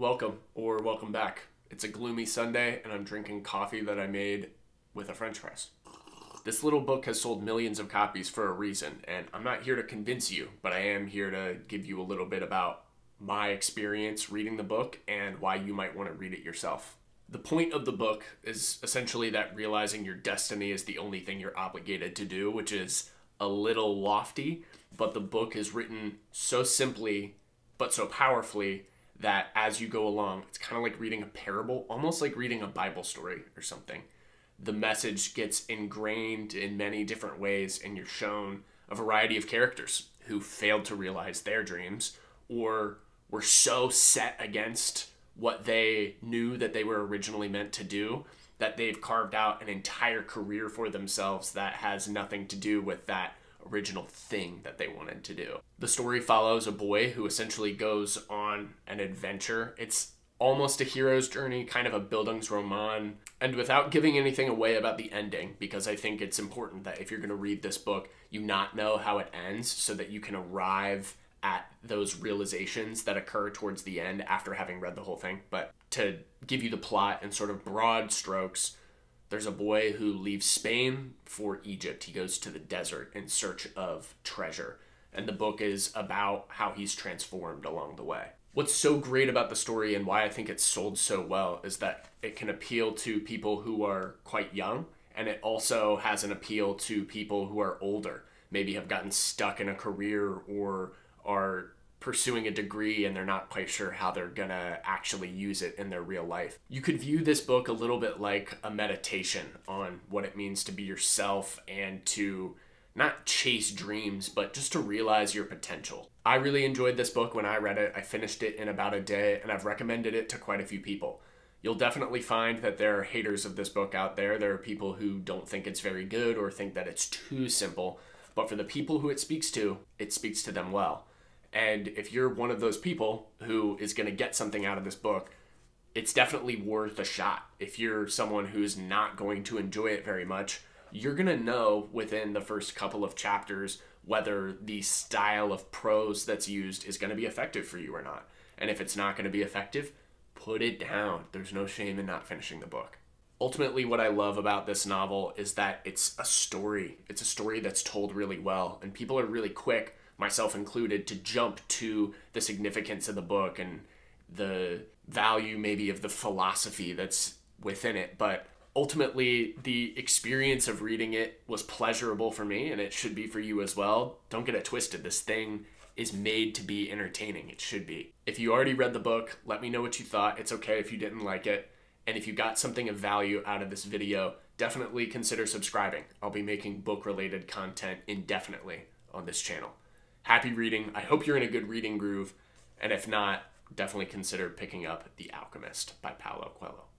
Welcome or welcome back. It's a gloomy Sunday and I'm drinking coffee that I made with a French press. This little book has sold millions of copies for a reason, and I'm not here to convince you, but I am here to give you a little bit about my experience reading the book and why you might want to read it yourself. The point of the book is essentially that realizing your destiny is the only thing you're obligated to do, which is a little lofty, but the book is written so simply but so powerfully that as you go along, it's kind of like reading a parable, almost like reading a Bible story or something. The message gets ingrained in many different ways, and you're shown a variety of characters who failed to realize their dreams or were so set against what they knew that they were originally meant to do that they've carved out an entire career for themselves that has nothing to do with that original thing that they wanted to do. The story follows a boy who essentially goes on an adventure. It's almost a hero's journey, kind of a Bildungsroman. And without giving anything away about the ending, because I think it's important that if you're going to read this book, you not know how it ends so that you can arrive at those realizations that occur towards the end after having read the whole thing. But to give you the plot in sort of broad strokes, there's a boy who leaves Spain for Egypt. He goes to the desert in search of treasure. And the book is about how he's transformed along the way. What's so great about the story and why I think it's sold so well is that it can appeal to people who are quite young, and it also has an appeal to people who are older, maybe have gotten stuck in a career or are pursuing a degree and they're not quite sure how they're gonna actually use it in their real life. You could view this book a little bit like a meditation on what it means to be yourself and to not chase dreams, but just to realize your potential. I really enjoyed this book when I read it. I finished it in about a day, and I've recommended it to quite a few people. You'll definitely find that there are haters of this book out there. There are people who don't think it's very good or think that it's too simple, but for the people who it speaks to them well. And if you're one of those people who is going to get something out of this book, it's definitely worth a shot. If you're someone who's not going to enjoy it very much, you're going to know within the first couple of chapters whether the style of prose that's used is going to be effective for you or not. And if it's not going to be effective, put it down. There's no shame in not finishing the book. Ultimately, what I love about this novel is that it's a story. It's a story that's told really well, and people are really quick, myself included, to jump to the significance of the book and the value maybe of the philosophy that's within it. But ultimately, the experience of reading it was pleasurable for me, and it should be for you as well. Don't get it twisted. This thing is made to be entertaining. It should be. If you already read the book, let me know what you thought. It's okay if you didn't like it. And if you got something of value out of this video, definitely consider subscribing. I'll be making book-related content indefinitely on this channel. Happy reading. I hope you're in a good reading groove. And if not, definitely consider picking up The Alchemist by Paulo Coelho.